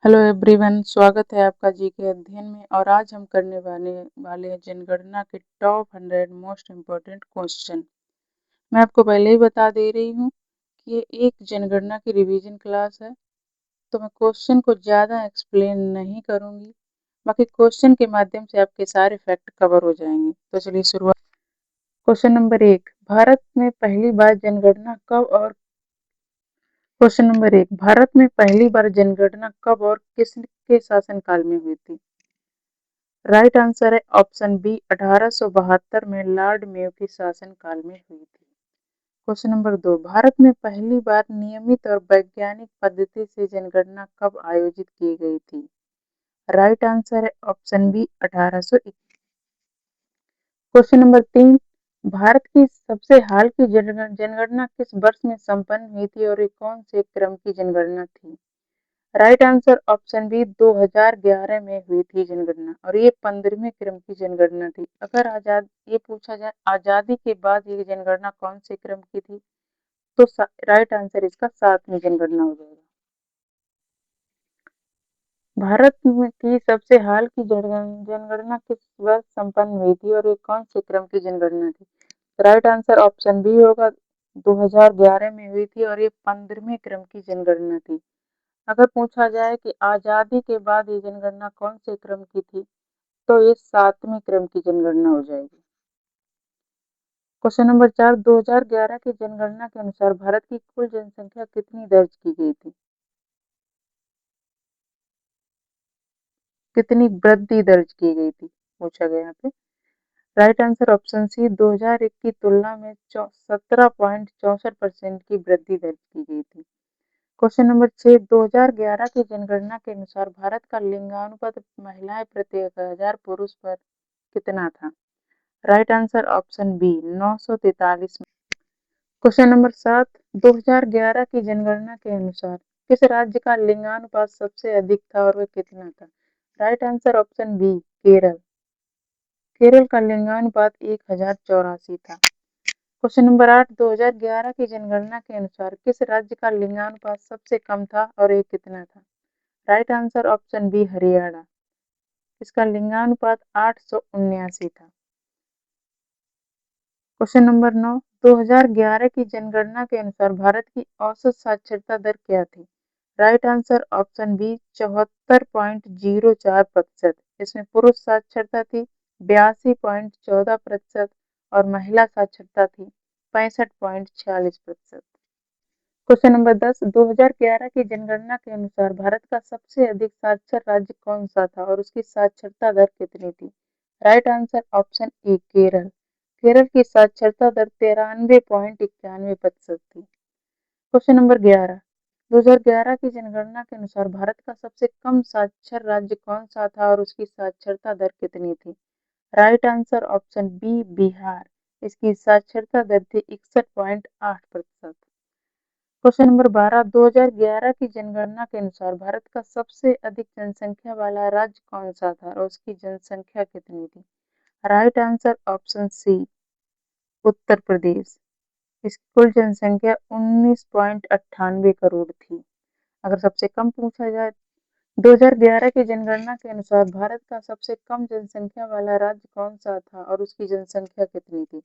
Hello everyone, स्वागत है आपका जी के अध्ययन में। और आज हम करने वाले हैं जनगणना के टॉप 100 मोस्ट इम्पोर्टेंट क्वेश्चन। मैं आपको पहले ही बता दे रही हूँ कि ये एक जनगणना की रिवीजन क्लास है, तो मैं क्वेश्चन को ज़्यादा एक्सप्लेन नहीं करूँगी। बाकी क्वेश्चन के माध्यम से आपके सारे फैक्ट कवर हो जाएंगे। तो चलिए शुरुआत। क्वेश्चन नंबर 1, भारत में पहली बार जनगणना कब और क्वेश्चन नंबर 1, भारत में पहली बार जनगणना कब और किसके शासनकाल में हुई थी? राइट आंसर है ऑप्शन बी, 1872 में लॉर्ड मेयो के शासनकाल में हुई थी। क्वेश्चन नंबर 2, भारत में पहली बार नियमित और वैज्ञानिक पद्धति से जनगणना कब आयोजित की गई थी? राइट आंसर है option B, 1821। Question number 3, Bharat की सबसे हाल की जनगणना किस वर्ष में संपन्न हुई थी और ये कौन से क्रम की जनगणना थी? राइट आंसर ऑप्शन बी, 2011 में हुई थी जनगणना और ये 15वें क्रम की जनगणना थी। अगर ये पूछा जाए आजादी के बाद ये जनगणना कौन से क्रम की थी, तो राइट आंसर इसका 7वीं जनगणना हो जाएगा। भारत की सबसे हाल की जनगणना किस वर्ष संपन्न हुई थी और ये कौन से क्रम की जनगणना थी? राइट आंसर ऑप्शन बी होगा, 2011 में हुई थी और ये 15वें क्रम की जनगणना थी। अगर पूछा जाए कि आजादी के बाद ये जनगणना कौन से क्रम की थी, तो ये 7वें क्रम की जनगणना हो जाएगी। क्वेश्चन नंबर 4, 2011 की जनगणना के अनुसार भारत की कुल जनसंख्या कितनी दर्ज की गई थी? कितनी वृद्धि दर्ज की गई थी पूछा गया यहाँ पे। राइट आंसर ऑप्शन सी, 2001 की तुलना में 17.64% की वृद्धि दर्ज की गई थी। क्वेश्चन नंबर 6, 2011 की जनगणना के अनुसार भारत का लिंगानुपात महिलाएं प्रति 1000 पुरुष पर कितना था? Right answer option B, 943। Question number 7, 2011 की जनगणना के अनुसार किस राज्य का लिंगानुपात सबसे अधिक था और वह कितना था? Right answer option B, Kerala. Kerala का लिंगानुपात 1084 था। क्वेश्चन नंबर 8, 2011 की जनगणना के अनुसार किस राज्य का लिंगानुपात सबसे कम था और ये कितना था? Right answer option B, Haryana. इसका लिंगानुपात 879 था। क्वेश्चन नंबर 9, 2011 की जनगणना के अनुसार भारत की औसत साक्षरता दर क्या थी? Right answer option B, 74.04%। इसमें पुरुष साक्षरता थी 82.14% और महिला साक्षरता थी 65.46%। क्वेश्चन नंबर 10, 2011 की जनगणना के अनुसार भारत का सबसे अधिक साक्षर राज्य कौन सा था और उसकी साक्षरता दर कितनी थी? राइट आंसर ऑप्शन ए, केरल। केरल की साक्षरता दर 93.91% थी। क्वेश्चन नंबर 11, 2011 की जनगणना के अनुसार भारत का सबसे कम साक्षर राज्य कौन सा था और उसकी साक्षरता दर कितनी थी? Right answer option B, Bihar. इसकी साक्षरता दर थी 61.8%। क्वेश्चन नंबर 12, 2011 की जनगणना के अनुसार भारत का सबसे अधिक जनसंख्या वाला राज्य कौन सा था और उसकी जनसंख्या कितनी थी? राइट आंसर ऑप्शन सी, उत्तर प्रदेश। इसकी कुल जनसंख्या 19.98 करोड़ थी। अगर सबसे कम पूछा जाए, 2011 की जनगणना के अनुसार भारत का सबसे कम जनसंख्या वाला राज्य कौन सा था और उसकी जनसंख्या कितनी थी?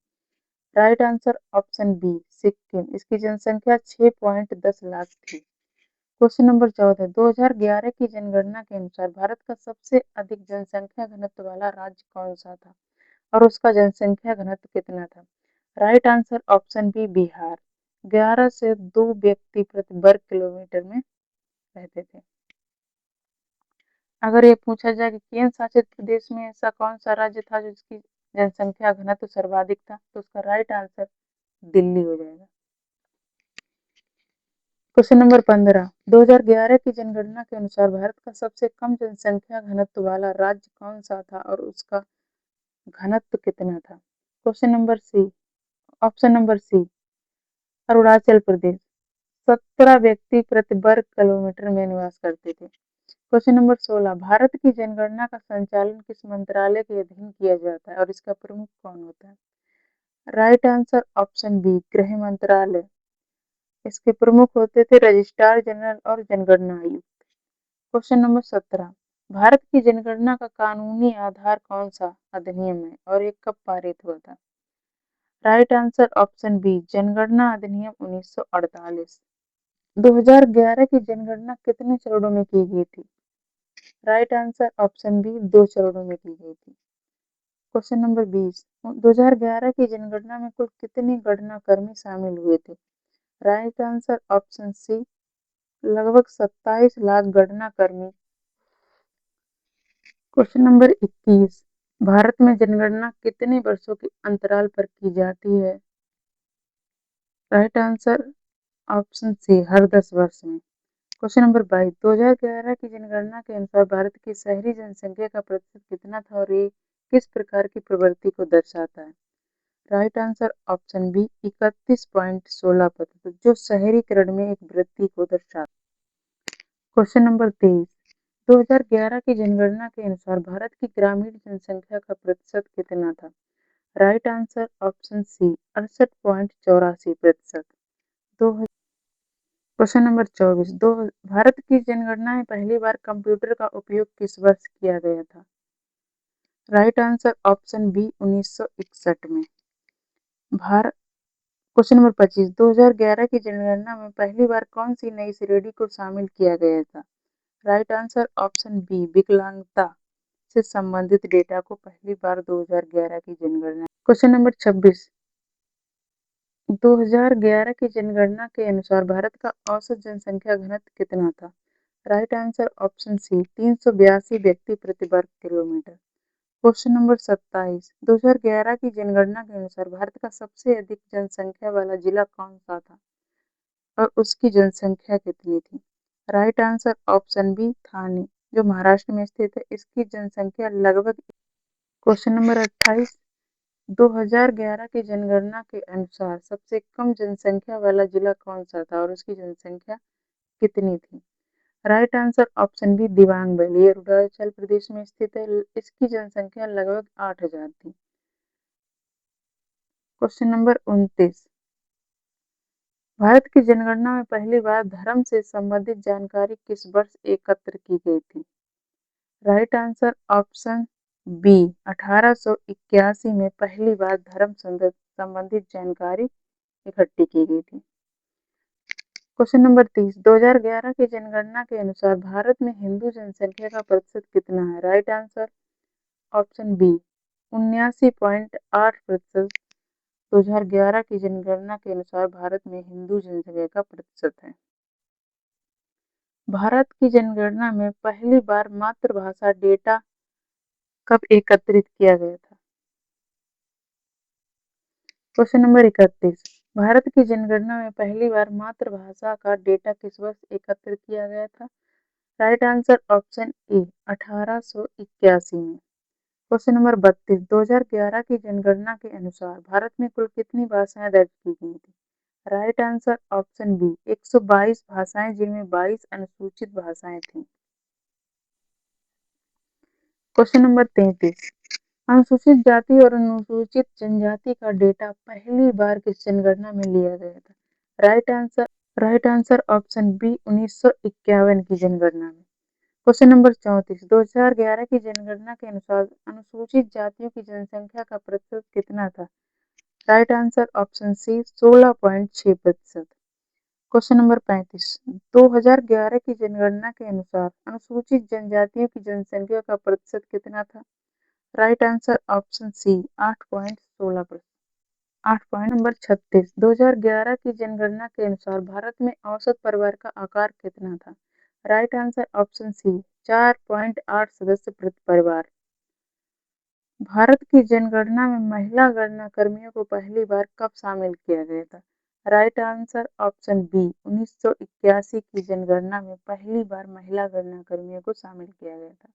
Right answer option B, Sikkim. इसकी जनसंख्या 6.10 लाख थी। क्वेश्चन नंबर 14, 2011 की जनगणना के अनुसार भारत का सबसे अधिक जनसंख्या घनत्व वाला राज्य कौन सा था और उसका जनसंख्या घनत्व कितना था? Right answer option B, Bihar. 11 से 2 व्यक्ति प्रति वर्ग किलोमीटर में रहते थे। अगर ये पूछा जाए कि केंद्र शासित प्रदेश में ऐसा कौन सा राज्य था जिसकी जनसंख्या घनत्व सर्वाधिक था, तो उसका राइट आंसर दिल्ली हो जाएगा। क्वेश्चन नंबर 15, 2011 की जनगणना के अनुसार भारत का सबसे कम जनसंख्या घनत्व वाला राज्य कौन सा था और उसका घनत्व कितना था? Question number C, option number C, Arunachal Pradesh. 17 व्यक्ति प्रति वर्ग किलोमीटर में निवास करते थे। क्वेश्चन नंबर 16, भारत की जनगणना का संचालन किस मंत्रालय के अधीन किया जाता है और इसका प्रमुख कौन होता है? राइट आंसर ऑप्शन बी, गृह मंत्रालय। इसके प्रमुख होते थे रजिस्ट्रार जनरल और जनगणना आयुक्त। क्वेश्चन नंबर 17, भारत की जनगणना का कानूनी आधार कौन सा अधिनियम है और ये कब पारित हुआ था? राइट आंसर ऑप्शन बी, जनगणना अधिनियम 1948। 2011 की जनगणना कितने चरणों में की गई थी? राइट आंसर ऑप्शन बी, 2 चरणों में की गई थी। क्वेश्चन नंबर 20, 2011 की जनगणना में कुल कितने गणना कर्मी शामिल हुए थे? राइट आंसर ऑप्शन सी, लगभग 27 लाख गणना कर्मी। क्वेश्चन नंबर 21, भारत में जनगणना कितने वर्षों के अंतराल पर की जाती है? राइट आंसर ऑप्शन सी, हर 10 वर्ष में। क्वेश्चन नंबर 22, 2011 की जनगणना के अनुसार भारत की शहरी जनसंख्या का प्रतिशत कितना था और ये किस प्रकार की प्रवृत्ति को दर्शाता है? राइट आंसर ऑप्शन बी, 31.16%, जो शहरीकरण में एक वृद्धि को दर्शाता है। क्वेश्चन नंबर 23, 2011 की जनगणना के अनुसार भारत की ग्रामीण जनसंख्या का प्रतिशत कितना था? Right answer option C, 68.84%। Question number 24, दो भारत की जनगणना में पहली बार कंप्यूटर का उपयोग किस वर्ष किया गया था? राइट आंसर ऑप्शन बी, 1961 में। भारत क्वेश्चन नंबर 25, 2011 की जनगणना में पहली बार कौन सी नई श्रेणी को शामिल किया गया था? राइट आंसर ऑप्शन बी, विकलांगता से संबंधित डेटा को पहली बार 2011 की जनगणना। क्वेश्चन नंबर 26, 2011 की जनगणना के अनुसार भारत का औसत जनसंख्या घनत्व कितना था? राइट आंसर ऑप्शन सी, 382 व्यक्ति प्रति वर्ग किलोमीटर। क्वेश्चन नंबर 27, 2011 की जनगणना के अनुसार भारत का सबसे अधिक जनसंख्या वाला जिला कौन सा था और उसकी जनसंख्या कितनी थी? राइट आंसर ऑप्शन बी, थाने, जो महाराष्ट्र में स्थित है। इसकी जनसंख्या लगभग। क्वेश्चन नंबर 28, 2011 की जनगणना के अनुसार सबसे कम जनसंख्या वाला जिला कौन सा था और उसकी जनसंख्या कितनी थी? Right answer option B, Dibang valley, Arunachal Pradesh में स्थित है। इसकी जनसंख्या लगभग 8,000 थी। क्वेश्चन नंबर 29, भारत की जनगणना में पहली बार धर्म से संबंधित जानकारी किस वर्ष एकत्र की गई थी? राइट आंसर ऑप्शन बी, 1881 में पहली बार धर्म संबंधित जानकारी इकट्ठी की गई थी। क्वेश्चन नंबर 30, 2011 की जनगणना के अनुसार भारत में हिंदू जनसंख्या का प्रतिशत कितना है? Right answer option B, 79.8%। 2011 की जनगणना के अनुसार भारत में हिंदू जनसंख्या का प्रतिशत है। भारत की जनगणना में पहली बार मातृभाषा डेटा कब एकत्रित किया गया था? क्वेश्चन नंबर 31, भारत की जनगणना में पहली बार मातृभाषा का डेटा किस वर्ष एकत्र किया गया था? राइट आंसर ऑप्शन ए, 1881 में। क्वेश्चन नंबर 32, 2011 की जनगणना के अनुसार भारत में कुल कितनी भाषाएं दर्ज की गई थी? राइट आंसर ऑप्शन बी, 122 भाषाएं, जिनमें 22 अनुसूचित भाषाएं थीं। क्वेश्चन नंबर 33, अनुसूचित जाति और अनुसूचित जनजाति का डेटा पहली बार किस जनगणना में लिया गया था? राइट आंसर ऑप्शन बी, 1951 की जनगणना में। क्वेश्चन नंबर 34, 2011 की जनगणना के अनुसार अनुसूचित जातियों की जनसंख्या का प्रतिशत कितना था? Right answer option C, 16.6%। Question number 35, 2011 की जनगणना के अनुसार अनुसूचित जनजातियों की जनसंख्या का प्रतिशत कितना था? Right answer option C, 8.16%। Number 36, 2011 की जनगणना के अनुसार भारत में औसत परिवार का आकार कितना था? राइट आंसर ऑप्शन सी, 4.8 सदस्य प्रति परिवार। भारत की जनगणना में महिला गणना कर्मियों को पहली बार कब शामिल किया गया था? राइट आंसर ऑप्शन बी, 1981 की जनगणना में पहली बार महिला गणना कर्मियों को शामिल किया गया था।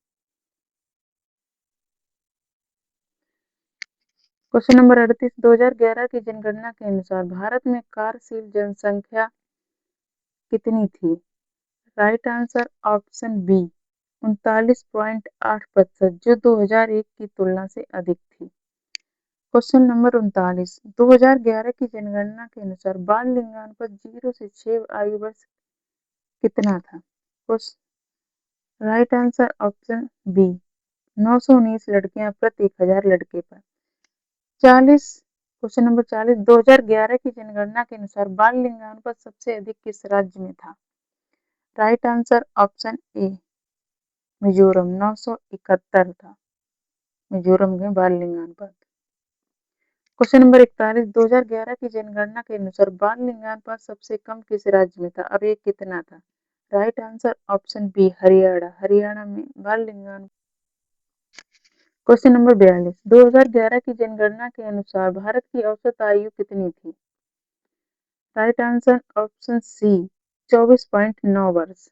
क्वेश्चन नंबर 38, 2011 की जनगणना के अनुसार भारत में कार्यशील जनसंख्या कितनी थी? राइट आंसर ऑप्शन बी, 39.8%, जो 2001 की तुलना से अधिक थी। क्वेश्चन नंबर 39, 2011 की जनगणना के अनुसार बाल लिंगानुपात 0 से 6 आयु वर्ष कितना था? राइट आंसर ऑप्शन बी 919 लड़कियां प्रति 1000 लड़के पर। 40 क्वेश्चन नंबर 40 2011 की जनगणना के अनुसार बाल लिंगानुपात सबसे अधिक किस राज्य में था? Right answer option A Mizoram 971 था मिजोरम में बाल लिंगानुपात। क्वेश्चन नंबर 41 2011 की जनगणना के अनुसार बाल लिंगानुपात सबसे कम किस राज्य में था और ये कितना था? Right answer option B Haryana Haryana में बाल लिंगानुपात। क्वेश्चन नंबर 42 2011 की जनगणना के अनुसार भारत की औसत आयु कितनी थी? राइट आंसर ऑप्शन सी 24.9 वर्ष।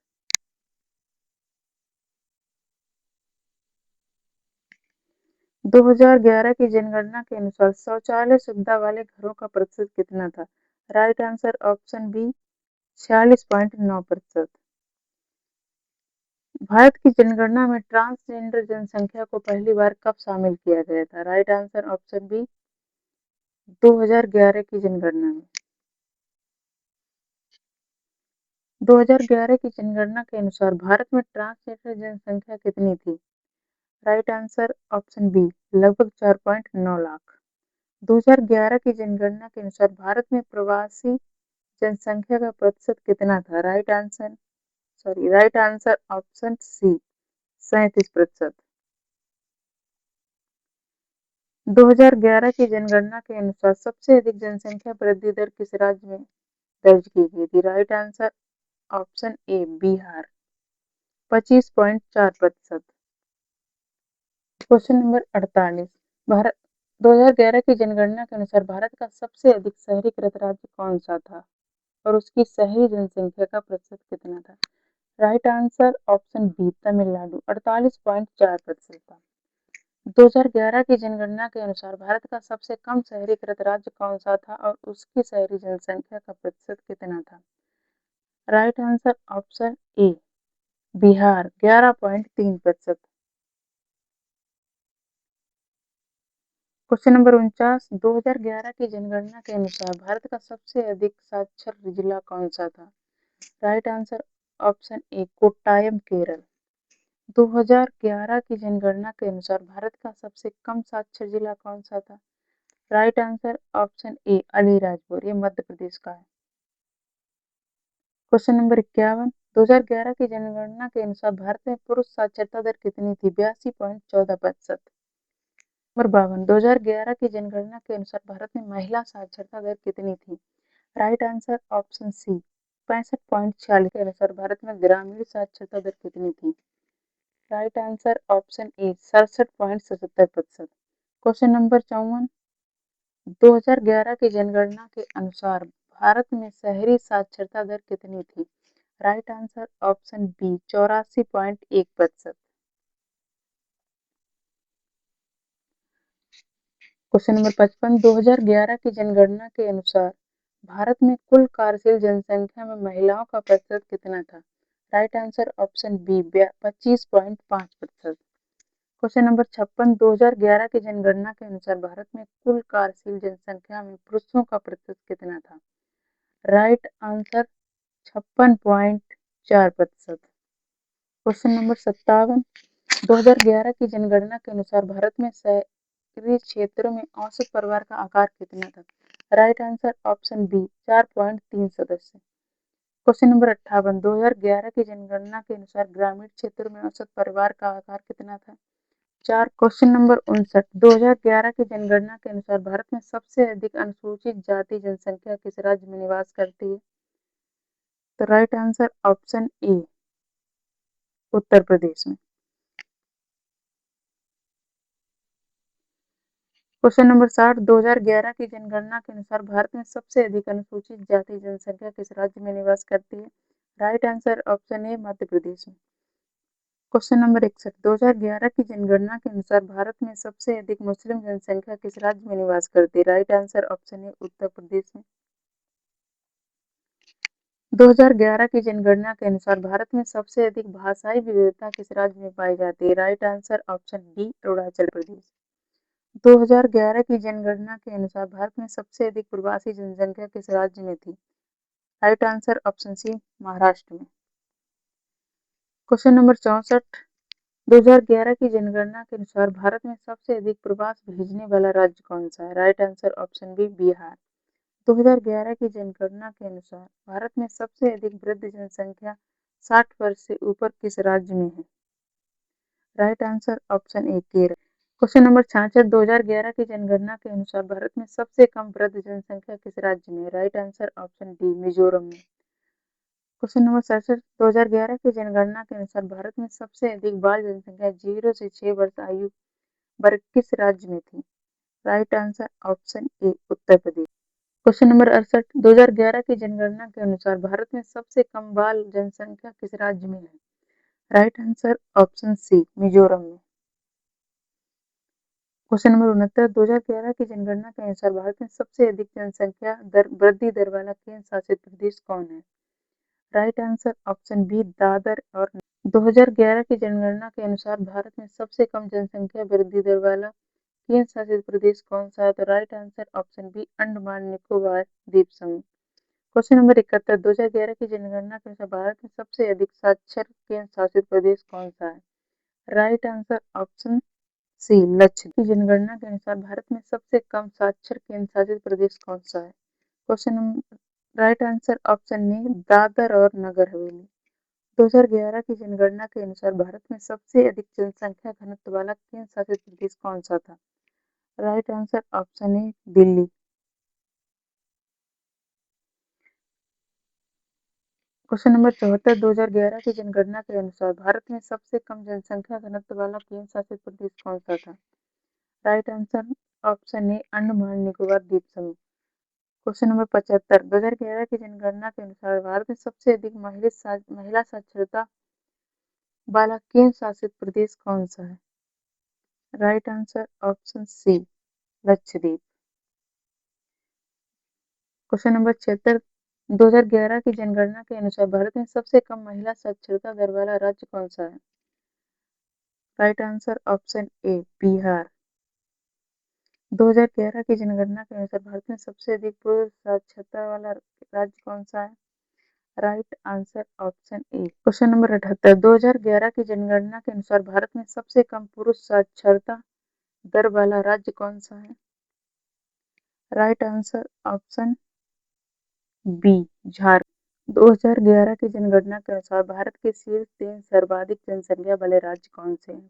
2011 की जनगणना के अनुसार शौचालय सुविधा वाले घरों का प्रतिशत कितना था? Right answer option B 46.9%। Bharat की जनगणना में ट्रांसजेंडर जनसंख्या को पहली बार कब शामिल किया गया था? राइट आंसर ऑप्शन बी 2011 की जनगणना में। 2011 की जनगणना के अनुसार भारत में ट्रांसजेंडर जनसंख्या कितनी थी? राइट आंसर ऑप्शन बी लगभग 4.9 लाख। 2011 की जनगणना के अनुसार भारत में प्रवासी जनसंख्या का प्रतिशत कितना था? राइट आंसर ऑप्शन सी 37%। 2011 की जनगणना के अनुसार सबसे अधिक जनसंख्या वृद्धि दर किस राज्य में दर्ज की गई थी? Right answer option A Bihar 25.4%। Question number 48 Bharat 2011 की जनगणना के अनुसार भारत का सबसे अधिक शहरीकृत राज्य कौन सा था और उसकी शहरी जनसंख्या का प्रतिशत कितना था? Right answer option B Tamil Nadu 48.4% था। 2011 की जनगणना के अनुसार भारत का सबसे कम शहरीकृत राज्य कौन सा था और उसकी शहरी जनसंख्या का प्रतिशत कितना था? Right answer option A Bihar 11.3%। Question number 49 2011 की जनगणना के अनुसार भारत का सबसे अधिक साक्षर जिला कौन सा था? राइट आंसर ऑप्शन ए कोट्टायम केरल। 2011 की जनगणना के अनुसार भारत का सबसे कम साक्षर जिला कौन सा था? राइट आंसर ऑप्शन ए अलीराजपुर, ये मध्य प्रदेश का है। क्वेश्चन नंबर 51 2011 की जनगणना के अनुसार भारत में पुरुष साक्षरता दर कितनी थी? 82.14%। नंबर 52 2011 की जनगणना के अनुसार भारत में महिला साक्षरता दर कितनी थी? राइट आंसर ऑप्शन सी 65.46 के अनुसार भारत में ग्रामीण साक्षरता दर कितनी थी? राइट आंसर ऑप्शन ए 67.77%। क्वेश्चन नंबर 54 2011 की जनगणना के अनुसार भारत में शहरी साक्षरता दर कितनी थी? Right answer option B 84.1%। Question number 55 2011 की जनगणना के अनुसार भारत में कुल कार्यशील जनसंख्या में महिलाओं का प्रतिशत कितना था? Right answer option B 25.5%। Question number 56 2011 की जनगणना के अनुसार भारत में कुल कार्यशील जनसंख्या में पुरुषों का प्रतिशत कितना था? Right answer 56.4%। क्वेश्चन नंबर 57 2011 की जनगणना के अनुसार भारत में शहरी क्षेत्रों में औसत परिवार का आकार कितना था? राइट आंसर ऑप्शन बी 4.3 सदस्य। क्वेश्चन नंबर 58 2011 की जनगणना के अनुसार ग्रामीण क्षेत्रों में औसत परिवार का आकार कितना था? 4। क्वेश्चन नंबर 59 2011 की जनगणना के अनुसार भारत में सबसे अधिक अनुसूचित जाति जनसंख्या किस राज्य में निवास करती है? तो राइट आंसर ऑप्शन ए उत्तर प्रदेश में। क्वेश्चन नंबर 60 2011 की जनगणना के अनुसार भारत में सबसे अधिक अनुसूचित जाति जनसंख्या किस राज्य में निवास करती है? राइट आंसर ऑप्शन ए मध्य प्रदेश में। क्वेश्चन नंबर 61 2011 की जनगणना के अनुसार भारत में सबसे अधिक मुस्लिम जनसंख्या किस राज्य में निवास करती है? राइट आंसर ऑप्शन ए उत्तर प्रदेश में। 2011 की जनगणना के अनुसार भारत में सबसे अधिक भाषाई विविधता किस राज्य में पाई जाती है? Right answer option D Arunachal Pradesh. 2011 की जनगणना के अनुसार भारत में सबसे अधिक प्रवासी जनसंख्या किस राज्य में थी? Right answer option C Maharashtra में। Question number 64। 2011 की जनगणना के अनुसार भारत में सबसे अधिक प्रवास भेजने वाला राज्य कौन सा है? Right answer option B Bihar. 2011 की जनगणना के अनुसार भारत में सबसे अधिक वृद्ध जनसंख्या 60 वर्ष से ऊपर किस राज्य में है? राइट आंसर ऑप्शन ए केरल। Question number 66। 2011 की जनगणना के अनुसार भारत में सबसे कम वृद्ध जनसंख्या किस राज्य में है? Right answer option D Mizoram में। Question number 67। 2011 की जनगणना के अनुसार भारत में सबसे अधिक बाल जनसंख्या 0 से 6 वर्ष आयु वर्ग किस राज्य में थी? राइट आंसर ऑप्शन ए उत्तर प्रदेश। Question number 68। 2011 की जनगणना के अनुसार भारत में सबसे कम बाल जनसंख्या किस राज्य में है? Right answer option C Mizoram में। Question number 69। 2011 की जनगणना के अनुसार भारत में सबसे अधिक जनसंख्या वृद्धि दर वाला केंद्र शासित प्रदेश कौन है? Right answer option B Dadra और 2011 की जनगणना के अनुसार भारत में सबसे कम जनसंख्या वृद्धि दर वाला केंद्र शासित प्रदेश कौन सा है? तो right answer option B Andaman Nicobar द्वीप समूह। Question number 71। 2011 की जनगणना के अनुसार भारत में सबसे अधिक साक्षर केंद्र शासित प्रदेश कौन सा है? Right answer option C Lakshadweep. की जनगणना के अनुसार भारत में सबसे कम साक्षर केंद्र शासित प्रदेश कौन सा है? Question number right answer option ए दादर और नगर हवेली। 2011 की जनगणना के अनुसार भारत में सबसे अधिक जनसंख्या घनत्व वाला केंद्र शासित प्रदेश कौन सा था? राइट आंसर ऑप्शन ए दिल्ली। Question number 74। 2011 की जनगणना के अनुसार भारत में सबसे कम जनसंख्या घनत्व वाला केंद्र शासित प्रदेश कौन सा था? राइट आंसर ऑप्शन ए अंडमान निकोबार द्वीप समूह। Question number 75। 2011 की जनगणना के अनुसार भारत में सबसे अधिक महिला साक्षरता वाला केंद्र शासित प्रदेश कौन सा है? Right answer option C Lakshadweep. Question number 76। 2011 की जनगणना के अनुसार भारत में सबसे कम महिला साक्षरता दर वाला राज्य कौन सा है? Right answer option A Bihar. 2011 की जनगणना के अनुसार भारत में सबसे अधिक पुरुष साक्षरता वाला राज्य कौन सा है? राइट आंसर ऑप्शन ए। Question number 78। 2011 की जनगणना के अनुसार भारत में सबसे कम पुरुष साक्षरता दर वाला राज्य कौन सा है? Right answer option B Jharkhand. 2011 की जनगणना के अनुसार भारत के शीर्ष 3 सर्वाधिक जनसंख्या वाले राज्य कौन से हैं?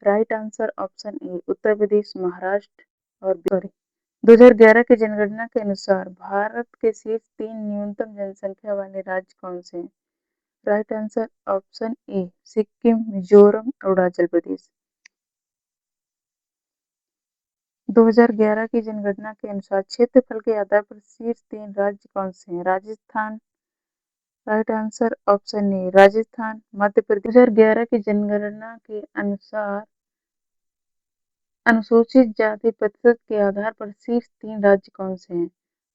राइट आंसर ऑप्शन ए उत्तर प्रदेश, महाराष्ट्र और बिहार। 2011 की जनगणना के अनुसार भारत के शीर्ष 3 न्यूनतम जनसंख्या वाले राज्य कौन से हैं? Right answer option A Sikkim, Mizoram, Arunachal Pradesh. 2011 की जनगणना के अनुसार क्षेत्रफल के आधार पर शीर्ष 3 राज्य कौन से हैं? Rajasthan. Right answer option A Rajasthan, Madhya Pradesh. 2011 की जनगणना के अनुसार अनुसूचित जाति प्रतिशत के आधार पर शीर्ष 3 राज्य कौन से हैं?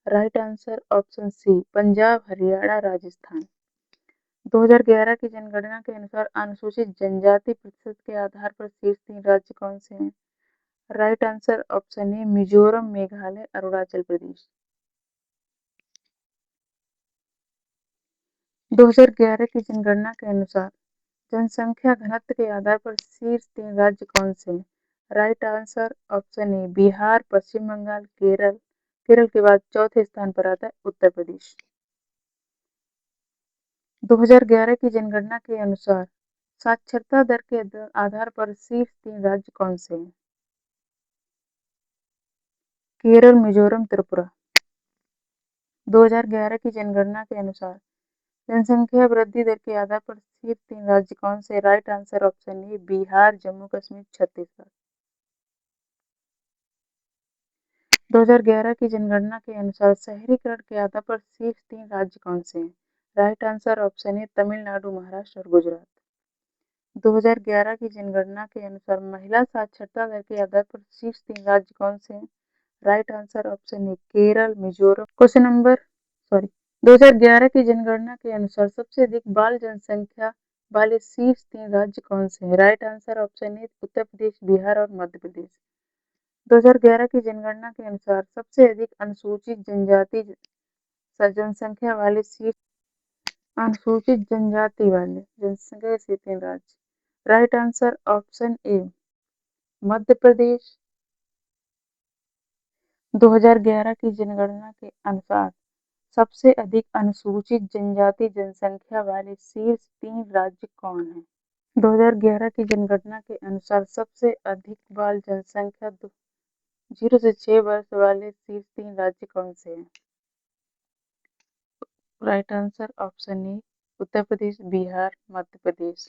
Right answer option C Punjab, Haryana, Rajasthan. 2011 की जनगणना के अनुसार अनुसूचित जनजाति प्रतिशत के आधार पर शीर्ष 3 राज्य कौन से हैं? Right answer option A Mizoram, Meghalaya, Arunachal Pradesh. 2011 की जनगणना के अनुसार जनसंख्या घनत्व के आधार पर शीर्ष 3 राज्य कौन से हैं? Right answer option A Bihar, Paschim Bangal, Kerala. Kerala के बाद चौथे स्थान पर आता है उत्तर प्रदेश। 2011 की जनगणना के अनुसार साक्षरता दर के आधार पर शीर्ष 3 राज्य कौन से हैं? केरल, मिजोरम, त्रिपुरा। 2011 की जनगणना के अनुसार जनसंख्या वृद्धि दर के आधार पर शीर्ष 3 राज्य कौन से? Right answer option A Bihar, Jammu Kashmir, Chhattisgarh. 2011 की जनगणना के अनुसार शहरीकरण के आधार पर शीर्ष 3 राज्य कौन से हैं? राइट आंसर ऑप्शन ए तमिलनाडु, महाराष्ट्र और गुजरात। 2011 की जनगणना के अनुसार महिला साक्षरता दर के आधार पर शीर्ष 3 राज्य कौन से हैं? राइट आंसर ऑप्शन ए केरल, मिजोरम। क्वेश्चन नंबर 2011 की जनगणना के अनुसार सबसे अधिक बाल जनसंख्या वाले शीर्ष 3 राज्य कौन से हैं? राइट आंसर ऑप्शन ए उत्तर प्रदेश, बिहार और मध्य प्रदेश। 2011 की जनगणना के अनुसार सबसे अधिक अनुसूचित जनजाति जनसंख्या वाले शीर्ष अनुसूचित जनजाति वाले जनसंख्या से 3 राज्य। राइट आंसर ऑप्शन ए मध्य प्रदेश। 2011 की जनगणना के अनुसार सबसे अधिक अनुसूचित जनजाति जनसंख्या वाले शीर्ष 3 राज्य कौन हैं? 2011 की जनगणना के अनुसार सबसे अधिक बाल जनसंख्या 0 से 6 वर्ष वाले शीर्ष 3 राज्य कौन से हैं? राइट आंसर ऑप्शन ए उत्तर प्रदेश, बिहार, मध्य प्रदेश।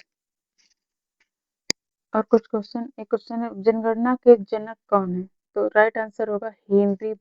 और कुछ क्वेश्चन, एक क्वेश्चन है जनगणना के जनक कौन है? तो राइट आंसर होगा हेनरी